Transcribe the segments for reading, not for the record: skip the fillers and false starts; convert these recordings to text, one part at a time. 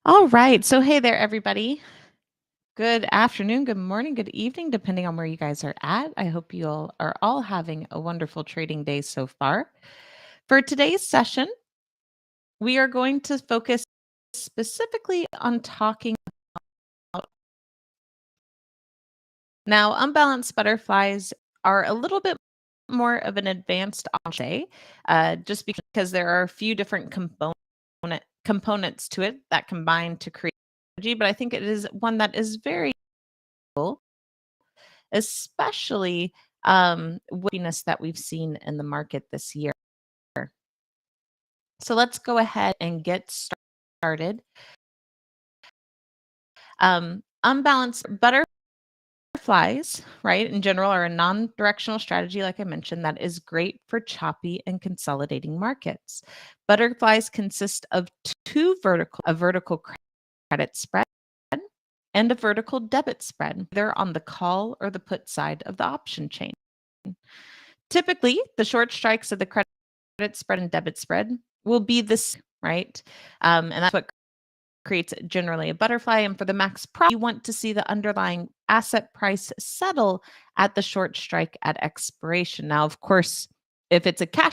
All right. So, hey there, everybody. Good afternoon, good morning, good evening, depending on where you guys are at. I hope you all are all having a wonderful trading day so far. For today's session, we are going to focus specifically on talking about now, unbalanced butterflies are a little bit more of an advanced option, just because there are a few different components to it that combine to create strategy, but I think it is one that is very cool, especially weakness that we've seen in the market this year. So let's go ahead and get started. Unbalanced butterflies, right, in general, are a non-directional strategy, like I mentioned, that is great for choppy and consolidating markets. Butterflies consist of a vertical credit spread and a vertical debit spread, either on the call or the put side of the option chain. Typically, the short strikes of the credit spread and debit spread will be this, right? And that's what creates generally a butterfly. And for the max profit, you want to see the underlying asset price settle at the short strike at expiration. Now, of course, if it's a cash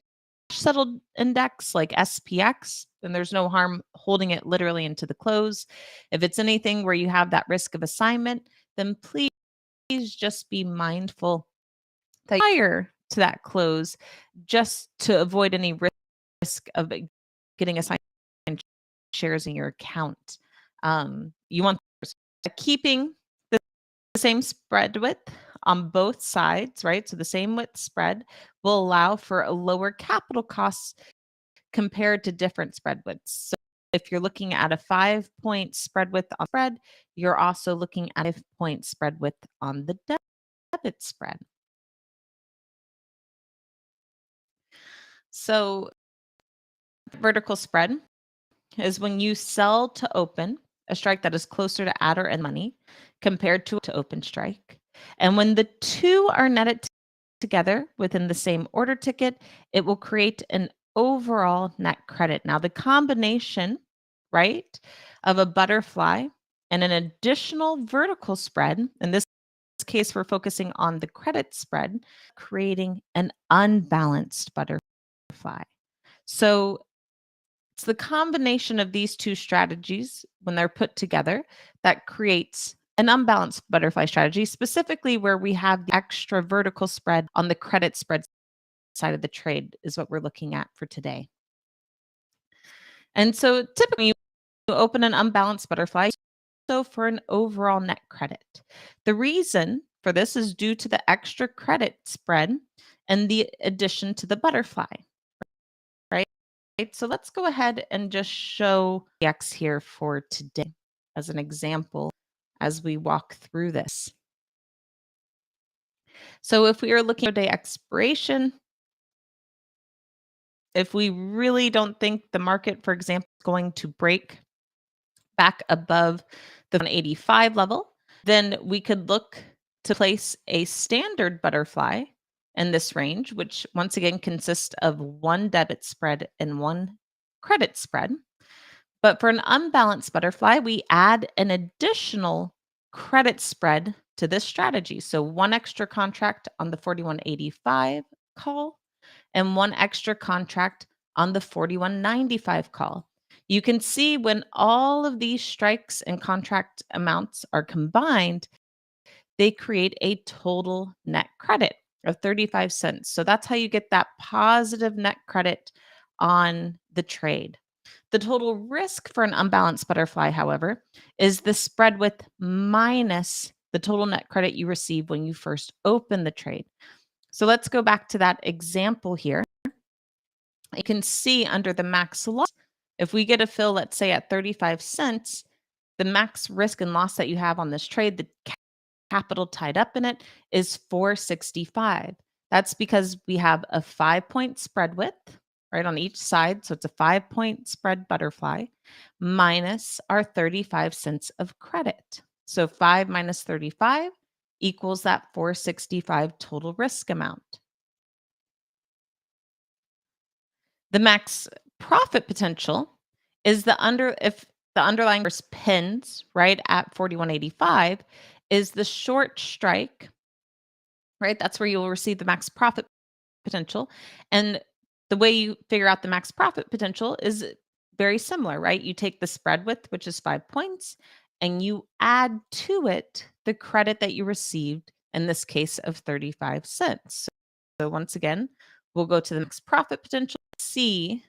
settled index like SPX, then there's no harm holding it literally into the close. If it's anything where you have that risk of assignment, then please just be mindful prior to that close, just to avoid any risk of getting assigned shares in your account. You want keeping the same spread width on both sides, right? So the same width spread will allow for a lower capital costs compared to different spread widths. So if you're looking at a 5-point spread width on spread, you're also looking at a 5-point spread width on the debit spread. So vertical spread is when you sell to open a strike that is closer to at or end money compared to open strike. And when the two are netted together within the same order ticket, it will create an overall net credit. Now, the combination, right, of a butterfly and an additional vertical spread, in this case, we're focusing on the credit spread, creating an unbalanced butterfly. So it's the combination of these two strategies, when they're put together, that creates an unbalanced butterfly strategy, specifically where we have the extra vertical spread on the credit spread side of the trade, is what we're looking at for today. And so typically, you open an unbalanced butterfly so for an overall net credit. The reason for this is due to the extra credit spread and the addition to the butterfly. So let's go ahead and just show the X here for today as an example as we walk through this. So if we are looking at day expiration, if we really don't think the market, for example, is going to break back above the 185 level, then we could look to place a standard butterfly in this range, which once again consists of one debit spread and one credit spread. But for an unbalanced butterfly, we add an additional credit spread to this strategy. So one extra contract on the 4185 call and one extra contract on the 4195 call. You can see when all of these strikes and contract amounts are combined, they create a total net credit of 35 cents. So that's how you get that positive net credit on the trade. The total risk for an unbalanced butterfly, however, is the spread width minus the total net credit you receive when you first open the trade. So let's go back to that example here. You can see under the max loss, if we get a fill, let's say at 35 cents, the max risk and loss that you have on this trade, the capital tied up in it, is 465. That's because we have a 5-point spread width, right, on each side. So it's a 5-point spread butterfly minus our 35 cents of credit. So 5 minus 35 equals that 465 total risk amount. The max profit potential is if The underlying first pins right at 41.85 is the short strike, right? That's where you will receive the max profit potential. And the way you figure out the max profit potential is very similar, right? You take the spread width, which is 5 points, and you add to it the credit that you received, in this case of 35 cents. So once again, we'll go to the max profit potential, see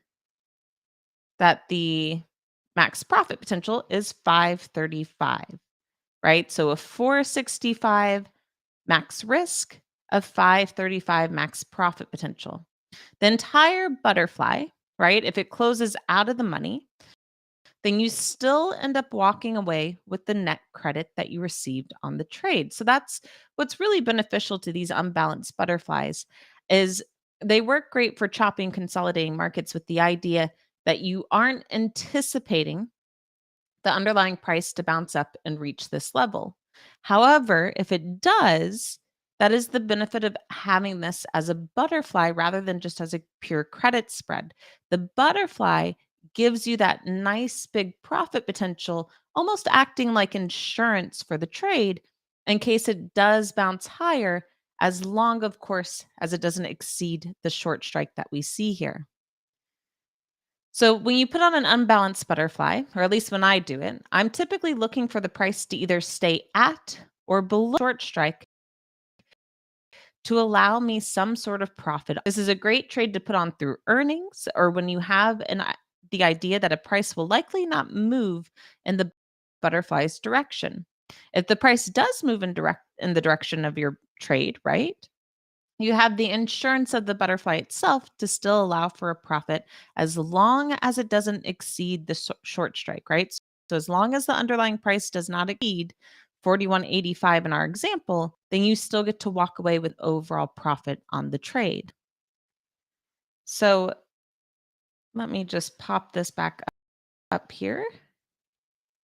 that the max profit potential is 535, right? So a 465 max risk, of 535 max profit potential. The entire butterfly, right? If it closes out of the money, then you still end up walking away with the net credit that you received on the trade. So that's what's really beneficial to these unbalanced butterflies is they work great for chopping consolidating markets with the idea that you aren't anticipating the underlying price to bounce up and reach this level. However, if it does, that is the benefit of having this as a butterfly rather than just as a pure credit spread. The butterfly gives you that nice big profit potential, almost acting like insurance for the trade in case it does bounce higher, as long, of course, as it doesn't exceed the short strike that we see here. So when you put on an unbalanced butterfly, or at least when I do it, I'm typically looking for the price to either stay at or below short strike to allow me some sort of profit. This is a great trade to put on through earnings or when you have the idea that a price will likely not move in the butterfly's direction. If the price does move in the direction of your trade, right? You have the insurance of the butterfly itself to still allow for a profit as long as it doesn't exceed the short strike, right? So as long as the underlying price does not exceed 41.85 in our example, then you still get to walk away with overall profit on the trade. So let me just pop this back up here,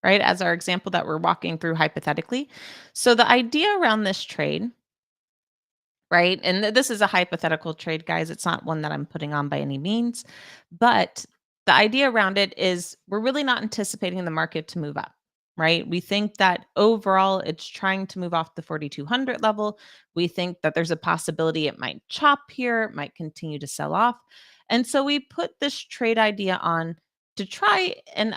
right? As our example that we're walking through hypothetically. So the idea around this trade, right? And this is a hypothetical trade, guys. It's not one that I'm putting on by any means. But the idea around it is we're really not anticipating the market to move up, right? We think that overall it's trying to move off the 4,200 level. We think that there's a possibility it might chop here, it might continue to sell off. And so we put this trade idea on to try and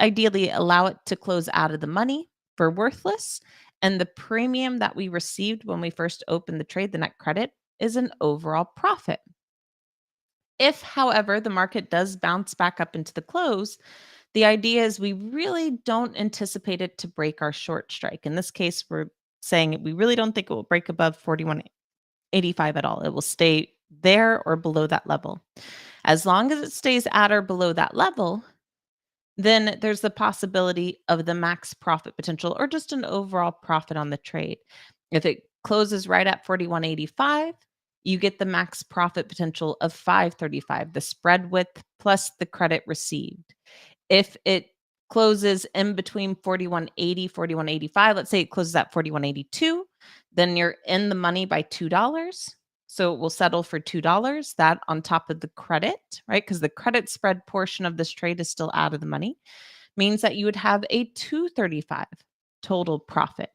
ideally allow it to close out of the money for worthless, and the premium that we received when we first opened the trade, the net credit, is an overall profit. If, however, the market does bounce back up into the close, the idea is we really don't anticipate it to break our short strike. In this case, we're saying we really don't think it will break above 41.85 at all. It will stay there or below that level. As long as it stays at or below that level, then there's the possibility of the max profit potential or just an overall profit on the trade. If it closes right at 41.85, you get the max profit potential of 535, the spread width plus the credit received. If it closes in between 41.80, 41.85, let's say it closes at 41.82, then you're in the money by $2. So it will settle for $2, that on top of the credit, right? Because the credit spread portion of this trade is still out of the money, means that you would have a 235 total profit.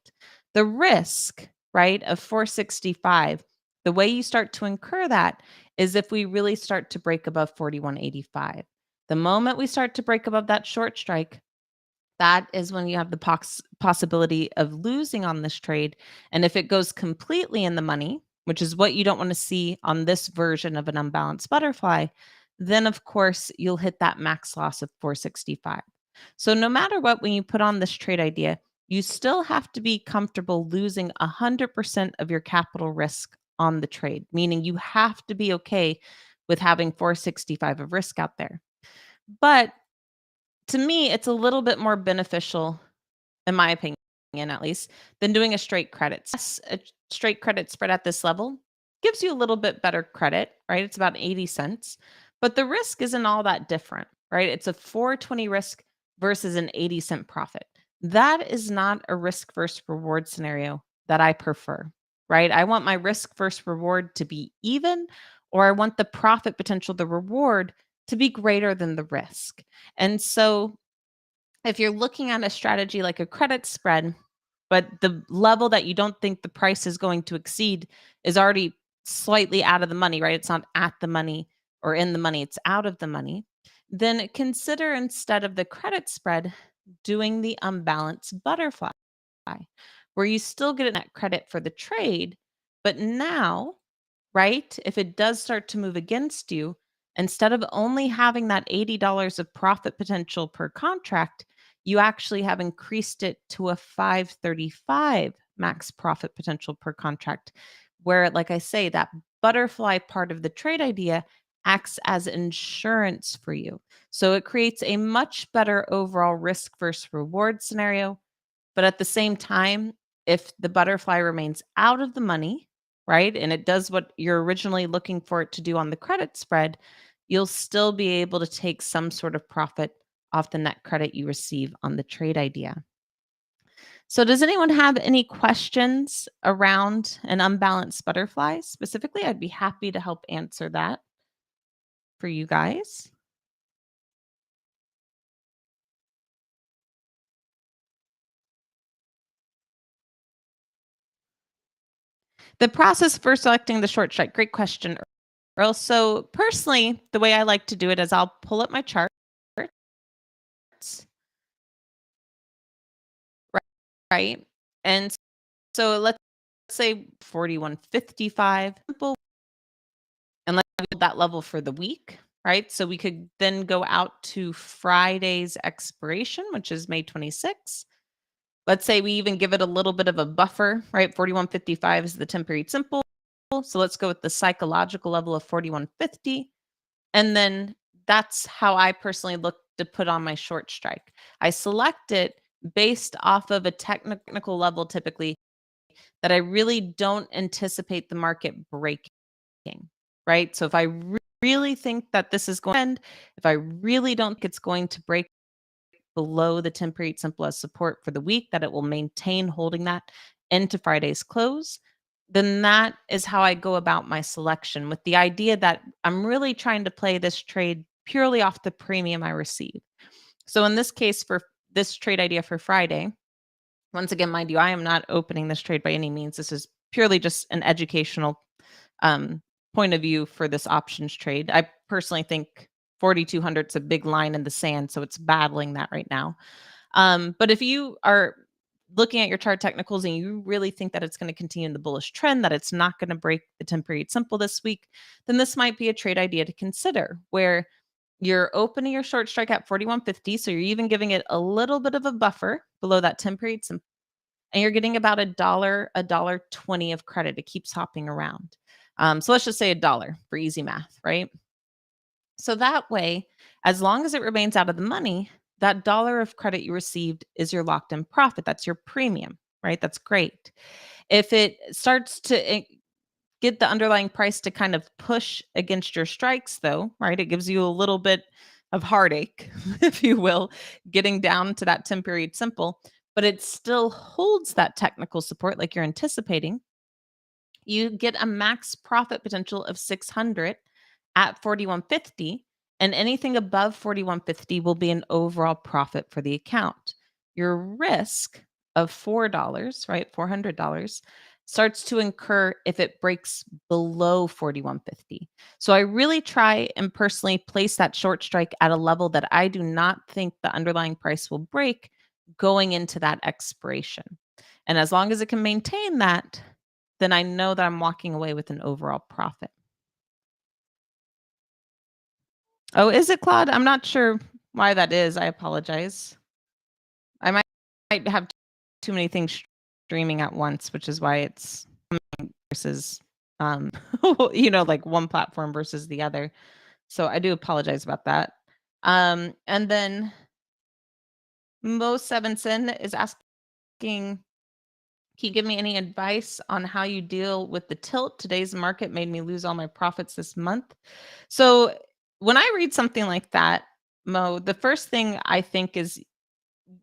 The risk, right, of 465, the way you start to incur that is if we really start to break above 41.85. The moment we start to break above that short strike, that is when you have the possibility of losing on this trade. And if it goes completely in the money, which is what you don't want to see on this version of an unbalanced butterfly, then of course you'll hit that max loss of 465. So no matter what, when you put on this trade idea, you still have to be comfortable losing 100% of your capital risk on the trade, meaning you have to be okay with having 465 of risk out there. But to me, it's a little bit more beneficial, in my opinion, at least, than doing a straight credit. Yes, a straight credit spread at this level gives you a little bit better credit, right? It's about 80 cents, but the risk isn't all that different, right? It's a 420 risk versus an 80-cent profit. That is not a risk versus reward scenario that I prefer, right? I want my risk versus reward to be even, or I want the profit potential, the reward, to be greater than the risk. And so If you're looking at a strategy like a credit spread, but the level that you don't think the price is going to exceed is already slightly out of the money, right? It's not at the money or in the money, it's out of the money. Then consider, instead of the credit spread, doing the unbalanced butterfly, where you still get net credit for the trade, but now, right, if it does start to move against you, instead of only having that $80 of profit potential per contract, you actually have increased it to a 535 max profit potential per contract, where, like I say, that butterfly part of the trade idea acts as insurance for you. So it creates a much better overall risk versus reward scenario. But at the same time, if the butterfly remains out of the money, right, and it does what you're originally looking for it to do on the credit spread, you'll still be able to take some sort of profit off the net credit you receive on the trade idea. So, does anyone have any questions around an unbalanced butterfly specifically? I'd be happy to help answer that for you guys. The process for selecting the short strike, great question, Earl. So, personally, the way I like to do it is I'll pull up my charts, right? And so let's say 4155, simple, and let's build that level for the week, right? So we could then go out to Friday's expiration, which is May 26th. Let's say we even give it a little bit of a buffer, right? 4155 is the 10 period simple. So let's go with the psychological level of 4150. And then that's how I personally look to put on my short strike. I select it based off of a technical level typically that I really don't anticipate the market breaking, right? So if I really think that this is going to end, if I really don't think it's going to break below the 10 period simple as support for the week, that it will maintain holding that into Friday's close, then that is how I go about my selection, with the idea that I'm really trying to play this trade purely off the premium I receive. So in this case, for this trade idea for Friday, once again, mind you, I am not opening this trade by any means. This is purely just an educational um, point of view for this options trade. I personally think 4,200 is a big line in the sand, so it's battling that right now. But if you are looking at your chart technicals and you really think that it's going to continue in the bullish trend, that it's not going to break the 10 period simple this week, then this might be a trade idea to consider, where you're opening your short strike at 4150. So you're even giving it a little bit of a buffer below that 10 period simple. And you're getting about a dollar 20 of credit. It keeps hopping around. So let's just say a dollar for easy math, right? So that way, as long as it remains out of the money, that dollar of credit you received is your locked in profit. That's your premium, right? That's great. If it starts to get the underlying price to kind of push against your strikes, though, right? It gives you a little bit of heartache, if you will, getting down to that 10 period simple, but it still holds that technical support like you're anticipating. You get a max profit potential of 600 at 4150, and anything above 4150 will be an overall profit for the account. Your risk of $4, right? $400 starts to incur if it breaks below 4150. So I really try and personally place that short strike at a level that I do not think the underlying price will break going into that expiration. And as long as it can maintain that, then I know that I'm walking away with an overall profit. Oh, is it Claude? I'm not sure why that is. I apologize. I might have too many things streaming at once, which is why it's versus like one platform versus the other. So I do apologize about that. And then Mo Sevenson is asking, can you give me any advice on how you deal with the tilt? Today's market made me lose all my profits this month. So when I read something like that, Mo, the first thing I think is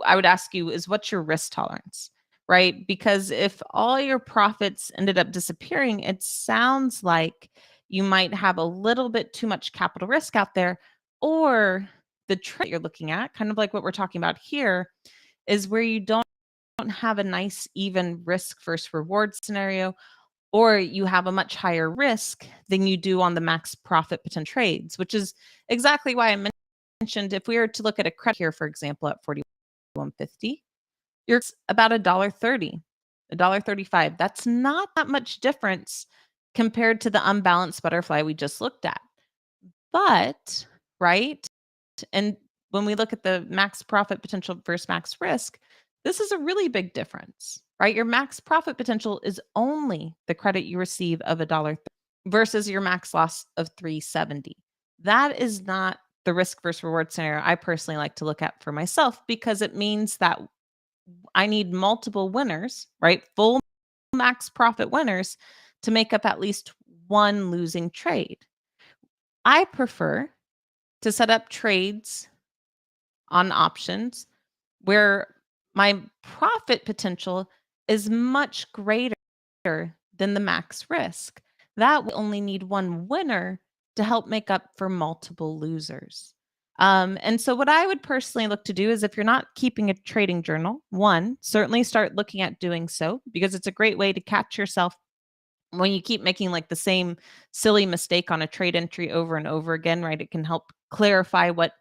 I would ask you is, what's your risk tolerance, right? Because if all your profits ended up disappearing, it sounds like you might have a little bit too much capital risk out there, or the trade you're looking at, kind of like what we're talking about here, is where you don't have a nice even risk versus reward scenario, or you have a much higher risk than you do on the max profit potential trades, which is exactly why I mentioned if we were to look at a credit here, for example, at 41.50, you're about $1.30, $1.35. That's not that much difference compared to the unbalanced butterfly we just looked at. But, right? And when we look at the max profit potential versus max risk, this is a really big difference, right? Your max profit potential is only the credit you receive of $1 versus your max loss of 370. That is not the risk versus reward scenario I personally like to look at for myself, because it means that I need multiple winners, right? Full max profit winners to make up at least one losing trade. I prefer to set up trades on options where my profit potential is much greater than the max risk. That will only need one winner to help make up for multiple losers. And so, what I would personally look to do is, if you're not keeping a trading journal, one, certainly start looking at doing so, because it's a great way to catch yourself when you keep making like the same silly mistake on a trade entry over and over again, right? It can help clarify what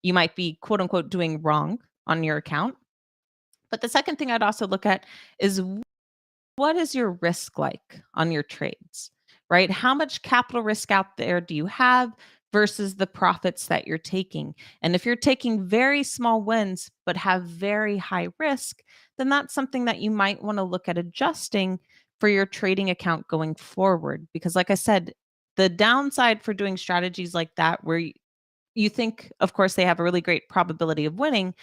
you might be quote unquote doing wrong on your account. But the second thing I'd also look at is, what is your risk like on your trades, right? How much capital risk out there do you have versus the profits that you're taking? And if you're taking very small wins but have very high risk, then that's something that you might want to look at adjusting for your trading account going forward. Because, like I said, the downside for doing strategies like that, where you think, of course, they have a really great probability of winning,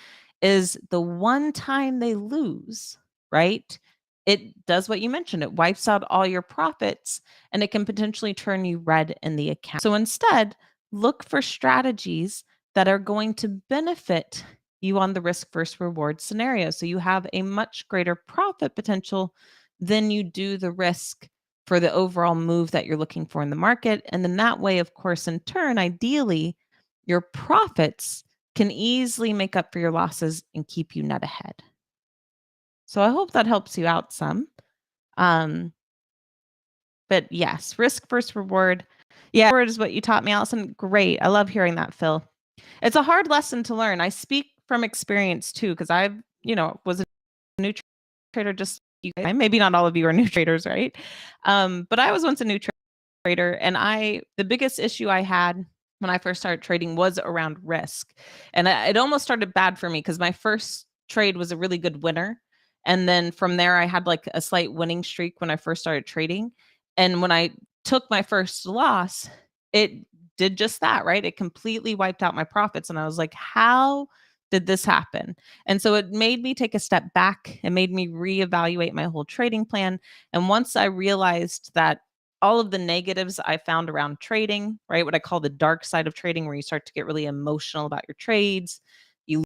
is the one time they lose, right? It does what you mentioned. It wipes out all your profits, and it can potentially turn you red in the account. So instead, look for strategies that are going to benefit you on the risk versus reward scenario. So you have a much greater profit potential than you do the risk for the overall move that you're looking for in the market. And then that way, of course, in turn, ideally, your profits can easily make up for your losses and keep you net ahead. So I hope that helps you out some. Um, but yes, risk versus reward. Yeah, reward is what you taught me, Allison. Great. I love hearing that, Phil. It's a hard lesson to learn. I speak from experience too, because I've, was a new trader just you guys. Maybe not all of you are new traders, right? But I was once a new trader, and the biggest issue I had when I first started trading was around risk. And it almost started bad for me, because my first trade was a really good winner. And then from there, I had like a slight winning streak when I first started trading. And when I took my first loss, it did just that, right? It completely wiped out my profits. And I was like, how did this happen? And so it made me take a step back. It made me reevaluate my whole trading plan. And once I realized that all of the negatives I found around trading, right? What I call the dark side of trading, where you start to get really emotional about your trades. You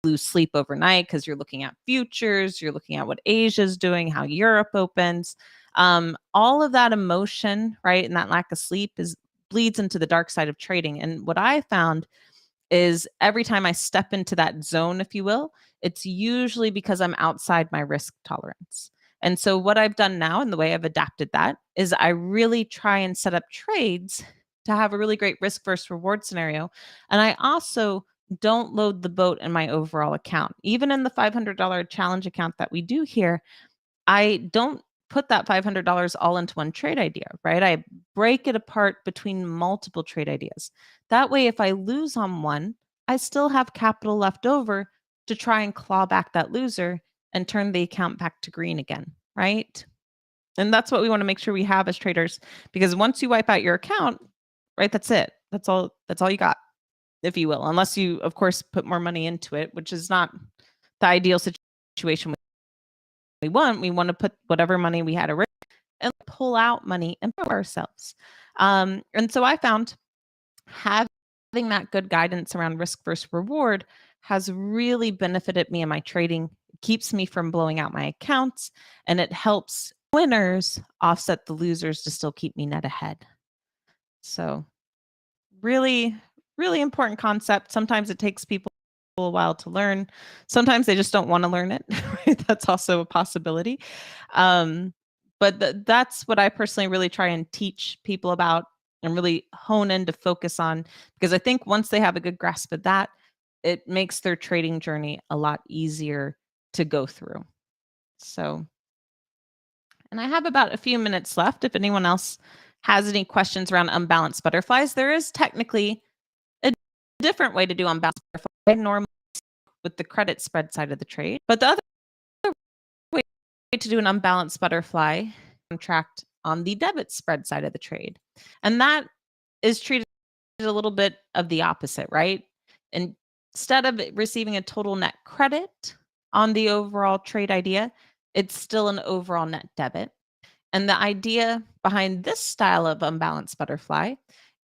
lose sleep overnight because you're looking at futures, you're looking at what Asia's doing, how Europe opens. All of that emotion, right? And that lack of sleep bleeds into the dark side of trading. And what I found is, every time I step into that zone, if you will, it's usually because I'm outside my risk tolerance. And so what I've done now, and the way I've adapted that, is I really try and set up trades to have a really great risk versus reward scenario. And I also don't load the boat in my overall account. Even in the $500 challenge account that we do here, I don't put that $500 all into one trade idea, right? I break it apart between multiple trade ideas. That way, if I lose on one, I still have capital left over to try and claw back that loser and turn the account back to green again, right? And that's what we want to make sure we have as traders, because once you wipe out your account, right, that's it. That's all you got, if you will, unless you, of course, put more money into it, which is not the ideal situation we want. We want to put whatever money we had to risk and pull out money and for ourselves. And so I found having that good guidance around risk versus reward has really benefited me in my trading. It keeps me from blowing out my accounts, and it helps winners offset the losers to still keep me net ahead. So really, really important concept. Sometimes it takes people a while to learn. Sometimes they just don't want to learn it. Right? That's also a possibility. Um, but that's what I personally really try and teach people about and really hone in to focus on, because I think once they have a good grasp of that, it makes their trading journey a lot easier to go through. So, and I have about a few minutes left. If anyone else has any questions around unbalanced butterflies, there is technically a different way to do unbalanced butterfly, normally with the credit spread side of the trade. But the other way to do an unbalanced butterfly contract on the debit spread side of the trade. And that is treated a little bit of the opposite, right? And instead of receiving a total net credit on the overall trade idea, it's still an overall net debit. And the idea behind this style of unbalanced butterfly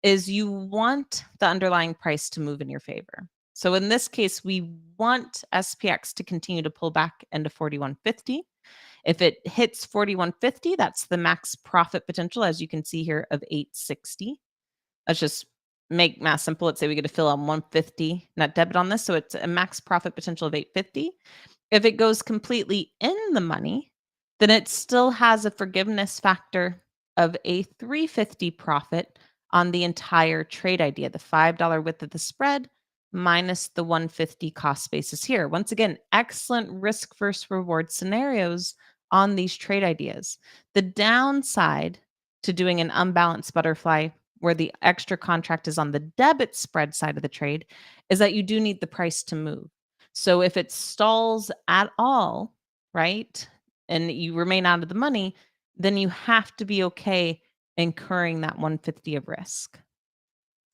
is you want the underlying price to move in your favor. So in this case, we want SPX to continue to pull back into 41.50. If it hits 41.50, that's the max profit potential, as you can see here, of 860. Let's just make math simple. Let's say we get a fill on 150 net debit on this. So it's a max profit potential of 850. If it goes completely in the money, then it still has a forgiveness factor of a 350 profit on the entire trade idea, the $5 width of the spread minus the 150 cost basis here. Once again, excellent risk versus reward scenarios on these trade ideas. The downside to doing an unbalanced butterfly where the extra contract is on the debit spread side of the trade is that you do need the price to move. So if it stalls at all, right, and you remain out of the money, then you have to be okay incurring that 150 of risk.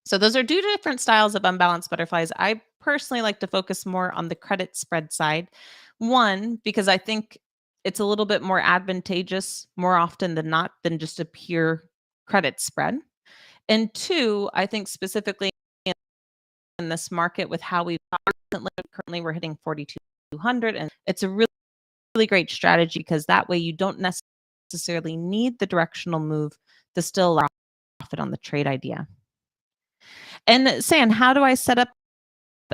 So those are two different styles of unbalanced butterflies. I personally like to focus more on the credit spread side. One, because I think it's a little bit more advantageous more often than not than just a pure credit spread. And two, I think specifically in this market with how we've currently we're hitting 4,200, and it's a really, really great strategy because that way you don't necessarily need the directional move to still allow profit on the trade idea. And San, how do I set up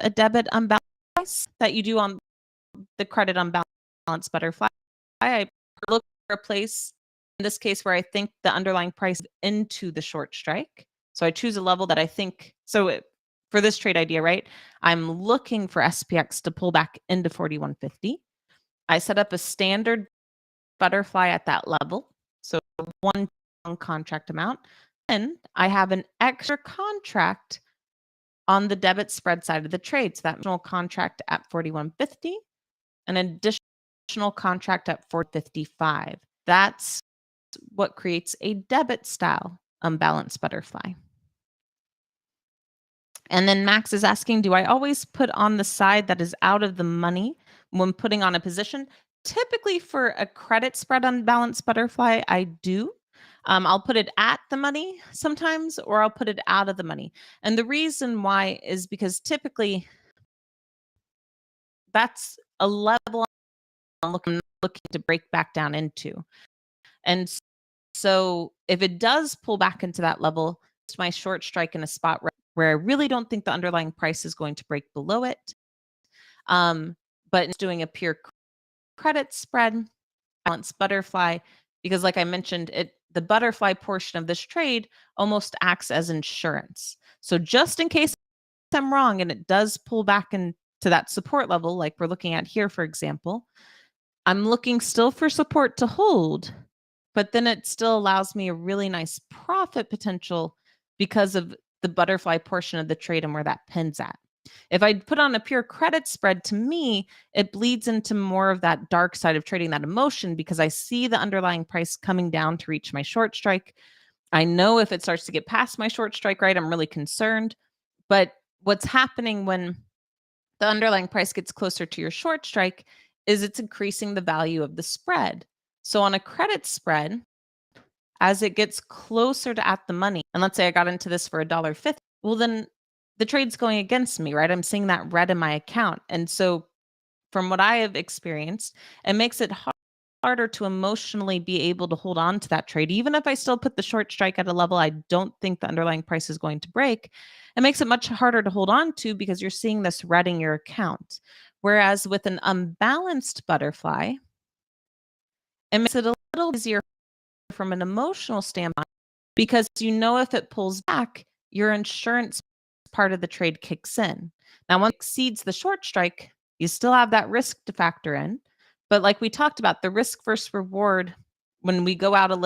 a debit unbalance that you do on the credit unbalanced butterfly? I look for a place in this case where I think the underlying price into the short strike. So I choose a level that I think, for this trade idea, right? I'm looking for SPX to pull back into 41.50. I set up a standard butterfly at that level. So one contract amount. And I have an extra contract on the debit spread side of the trade. So that additional contract at 41.50, an additional contract at 455. That's what creates a debit style unbalanced butterfly. And then Max is asking, do I always put on the side that is out of the money when putting on a position? Typically for a credit spread unbalanced butterfly, I do. I'll put it at the money sometimes, or I'll put it out of the money. And the reason why is because typically that's a level I'm looking to break back down into. And so if it does pull back into that level, it's my short strike in a spot where I really don't think the underlying price is going to break below it. But it's doing a pure credit spread, balanced butterfly, because like I mentioned, the butterfly portion of this trade almost acts as insurance. So just in case I'm wrong and it does pull back into that support level, like we're looking at here, for example, I'm looking still for support to hold, but then it still allows me a really nice profit potential because of the butterfly portion of the trade and where that pins at. If I put on a pure credit spread, to me, it bleeds into more of that dark side of trading, that emotion, because I see the underlying price coming down to reach my short strike. I know if it starts to get past my short strike, right, I'm really concerned. But what's happening when the underlying price gets closer to your short strike is it's increasing the value of the spread. So on a credit spread, as it gets closer to at the money, and let's say I got into this for $1.50, well, then the trade's going against me, right? I'm seeing that red in my account. And so from what I have experienced, it makes it harder to emotionally be able to hold on to that trade. Even if I still put the short strike at a level I don't think the underlying price is going to break, it makes it much harder to hold on to because you're seeing this red in your account. Whereas with an unbalanced butterfly, it makes it a little easier from an emotional standpoint because you know if it pulls back, your insurance part of the trade kicks in. Now, once it exceeds the short strike, you still have that risk to factor in. But like we talked about, the risk versus reward when we go out a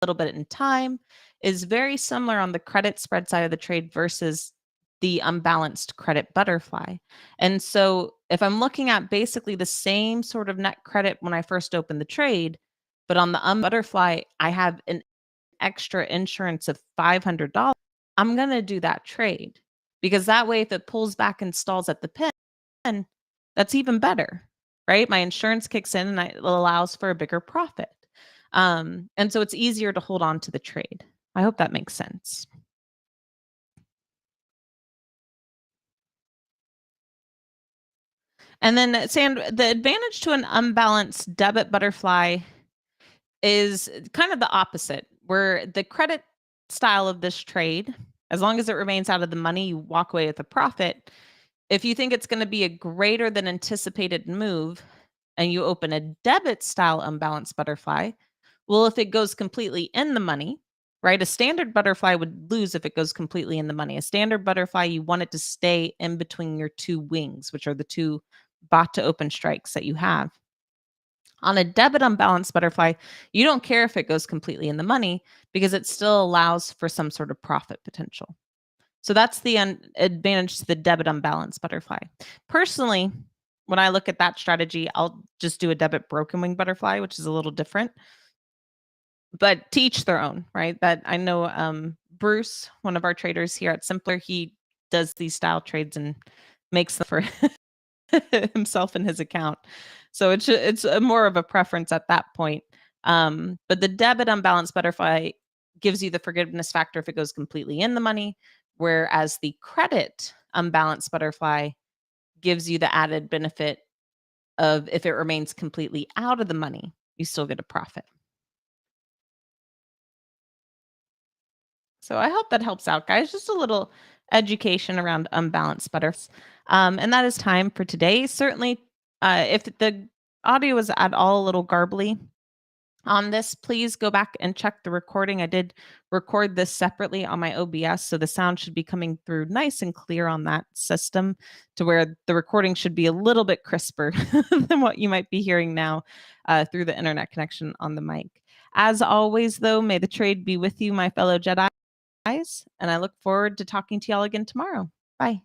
little bit in time is very similar on the credit spread side of the trade versus the unbalanced credit butterfly. And so if I'm looking at basically the same sort of net credit when I first opened the trade, but on the butterfly, I have an extra insurance of $500, I'm going to do that trade because that way, if it pulls back and stalls at the pin, that's even better, right? My insurance kicks in and it allows for a bigger profit. And so it's easier to hold on to the trade. I hope that makes sense. And then, Sand, the advantage to an unbalanced debit butterfly is kind of the opposite, where the credit style of this trade, as long as it remains out of the money, you walk away with a profit. If you think it's going to be a greater than anticipated move and you open a debit style unbalanced butterfly, well, if it goes completely in the money, right? A standard butterfly would lose if it goes completely in the money. A standard butterfly, you want it to stay in between your two wings, which are the two bought to open strikes that you have. On a debit unbalanced butterfly, you don't care if it goes completely in the money because it still allows for some sort of profit potential. So that's the advantage to the debit unbalanced butterfly. Personally, when I look at that strategy, I'll just do a debit broken wing butterfly, which is a little different, but to each their own, right? That I know Bruce, one of our traders here at Simpler, he does these style trades and makes them for himself and his account. So it's more of a preference at that point. But the debit unbalanced butterfly gives you the forgiveness factor if it goes completely in the money, whereas the credit unbalanced butterfly gives you the added benefit of if it remains completely out of the money, you still get a profit. So I hope that helps out, guys. Just a little education around unbalanced butterflies. And that is time for today. Certainly, if the audio was at all a little garbly on this, please go back and check the recording. I did record this separately on my OBS, so the sound should be coming through nice and clear on that system to where the recording should be a little bit crisper than what you might be hearing now through the internet connection on the mic. As always, though, may the trade be with you, my fellow Jedi, and I look forward to talking to y'all again tomorrow. Bye.